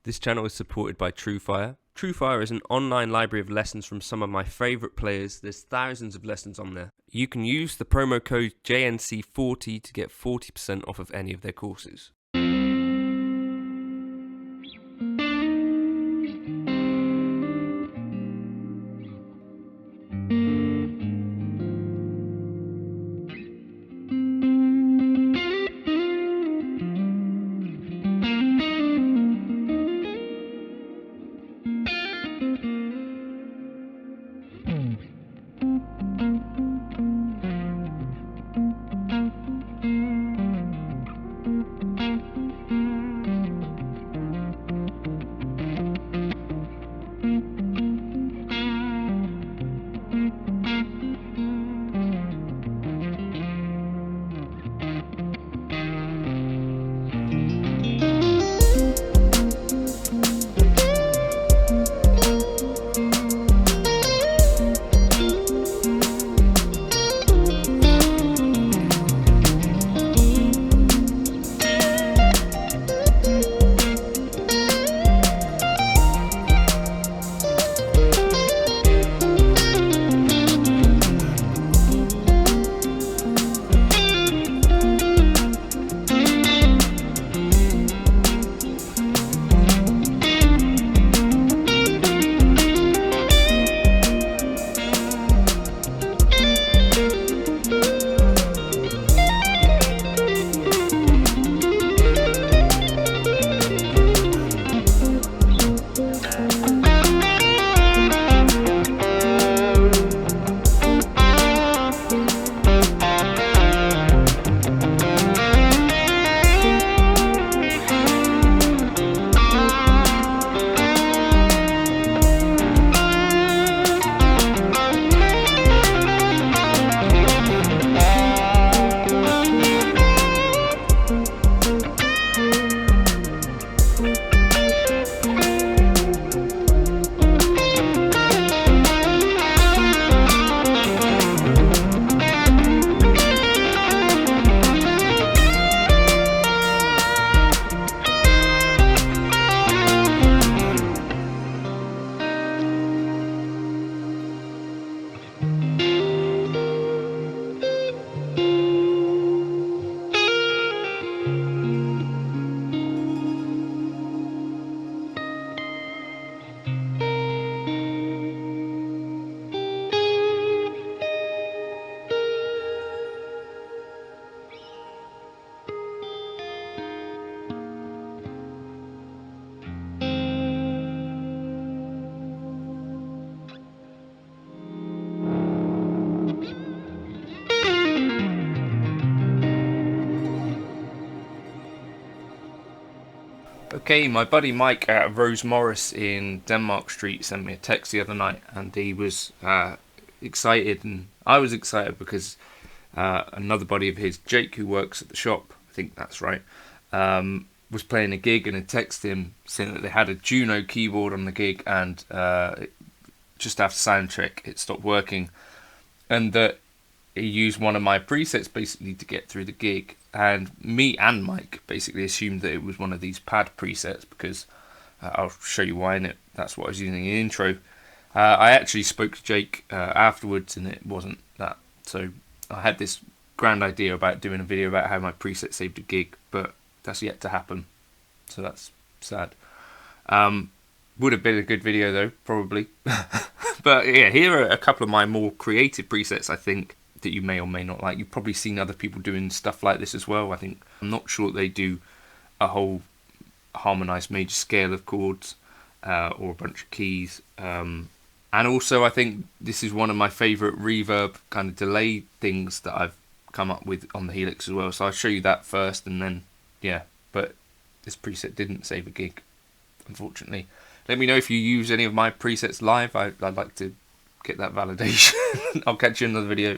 This channel is supported by TrueFire. TrueFire is an online library of lessons from some of my favourite players. There's thousands of lessons on there. You can use the promo code JNC40 to get 40% off of any of their courses. Okay, my buddy Mike at Rose Morris in Denmark Street sent me a text the other night, and he was excited, and I was excited because another buddy of his, Jake, who works at the shop, I think that's right, was playing a gig, and had texted him saying that they had a Juno keyboard on the gig, and just after sound check it stopped working, and that he used one of my presets basically to get through the gig. And me and Mike basically assumed that it was one of these pad presets because I'll show you why in it. That's what I was using in the intro. I actually spoke to Jake afterwards, and it wasn't that. So I had this grand idea about doing a video about how my preset saved a gig, but that's yet to happen. So that's sad. Would have been a good video though, probably. But yeah, here are a couple of my more creative presets, I think, that you may or may not like. You've probably seen other people doing stuff like this as well. I'm not sure they do a whole harmonized major scale of chords or a bunch of keys. And also I think this is one of my favourite reverb kind of delay things that I've come up with on the Helix as well. So I'll show you that first, and then yeah. But this preset didn't save a gig, unfortunately. Let me know if you use any of my presets live. I'd like to get that validation. I'll catch you in another video.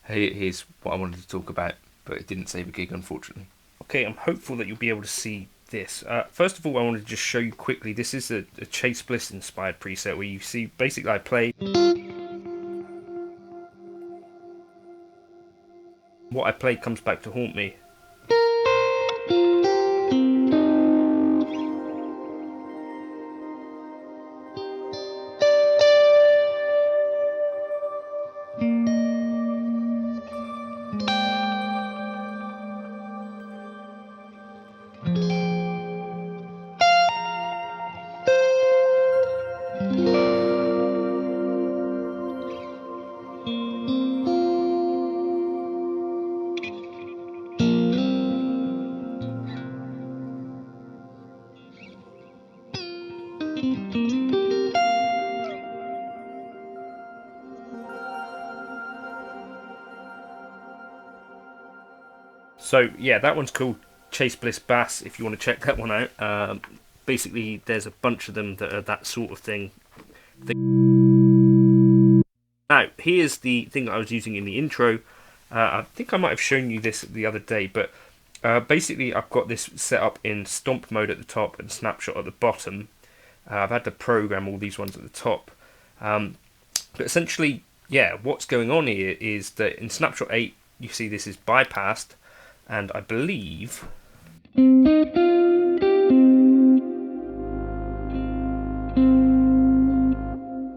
Here's what I wanted to talk about, but it didn't save a gig, unfortunately. Okay, I'm hopeful that you'll be able to see this. First of all, I wanted to just show you quickly. This is a Chase Bliss inspired preset where you see basically I play. What I play comes back to haunt me. So yeah, that one's called Chase Bliss Bass, if you want to check that one out. Basically, there's a bunch of them that are that sort of thing. Now, here's the thing that I was using in the intro. I think I might have shown you this the other day, but basically I've got this set up in stomp mode at the top and snapshot at the bottom. I've had to program all these ones at the top. But essentially, yeah, what's going on here is that in snapshot 8, you see this is bypassed, and I believe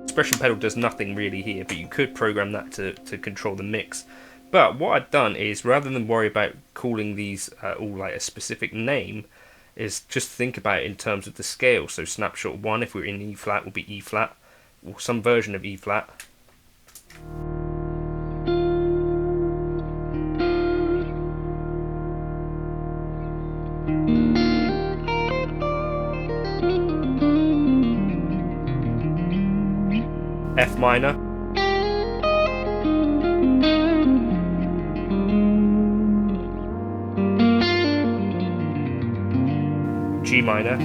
expression pedal does nothing really here, but you could program that to control the mix. But what I've done is, rather than worry about calling these all like a specific name, is just think about it in terms of the scale. So snapshot 1, if we're in E flat, will be E flat, or some version of E flat. F minor, G minor,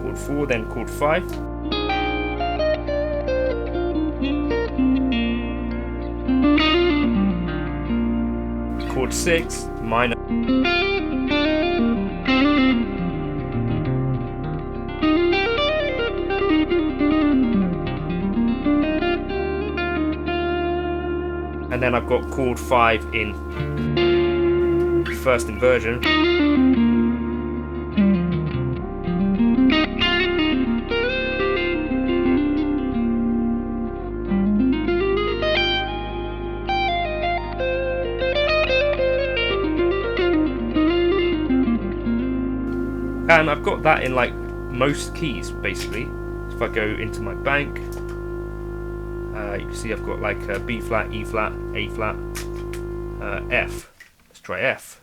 chord 4, then chord 5, chord 6, minor, and then I've got chord 5 in first inversion, and I've got that in like most keys basically. If I go into my bank, you can see I've got like B flat, E flat, A flat, F. Let's try F.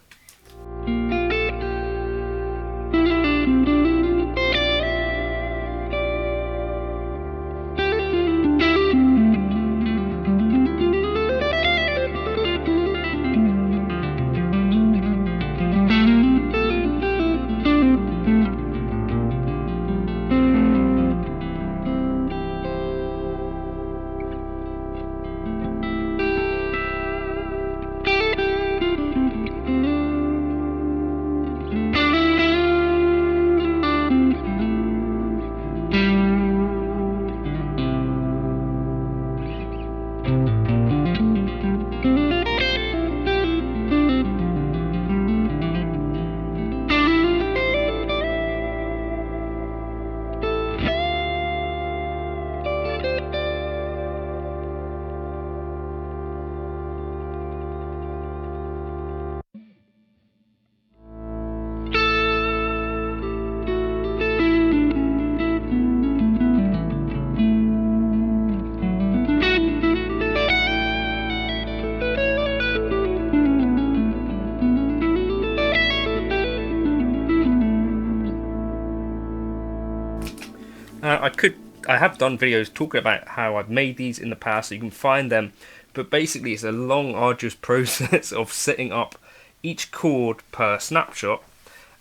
I have done videos talking about how I've made these in the past, so you can find them. But basically, it's a long, arduous process of setting up each chord per snapshot,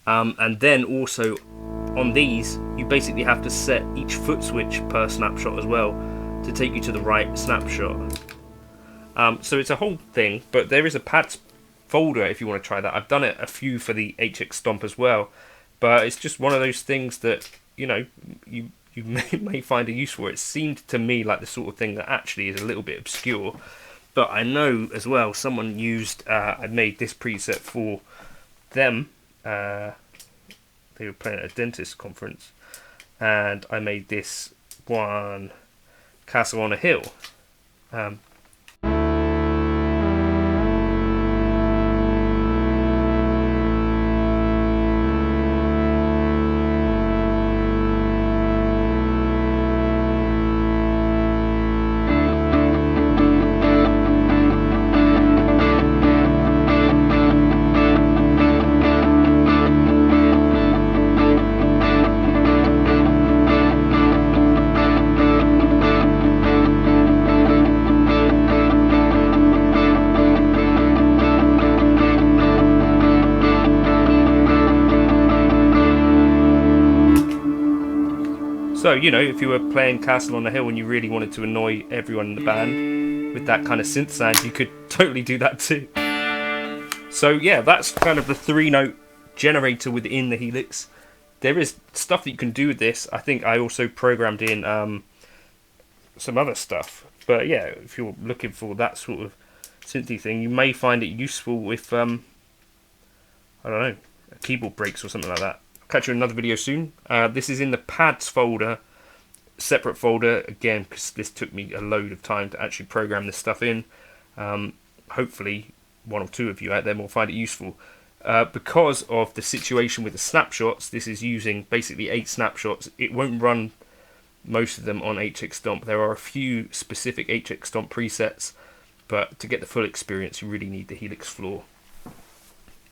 and then also on these, you basically have to set each foot switch per snapshot as well to take you to the right snapshot. So it's a whole thing, but there is a pads folder if you want to try that. I've done it a few for the HX Stomp as well, but it's just one of those things that, you know, you may find a use for. It seemed to me like the sort of thing that actually is a little bit obscure, but I know as well someone used, I made this preset for them. They were playing at a dentist conference, and I made this one, Castle on a Hill. So, you know, if you were playing Castle on the Hill and you really wanted to annoy everyone in the band with that kind of synth sound, you could totally do that too. So yeah, that's kind of the 3-note generator within the Helix. There is stuff that you can do with this. I think I also programmed in some other stuff. But yeah, if you're looking for that sort of synthy thing, you may find it useful if, I don't know, a keyboard breaks or something like that. I'll catch you in another video soon. This is in the pads folder, separate folder, again, because this took me a load of time to actually program this stuff in. Hopefully, one or two of you out there will find it useful. Because of the situation with the snapshots, this is using basically 8 snapshots. It won't run most of them on HX Stomp. There are a few specific HX Stomp presets, but to get the full experience, you really need the Helix floor.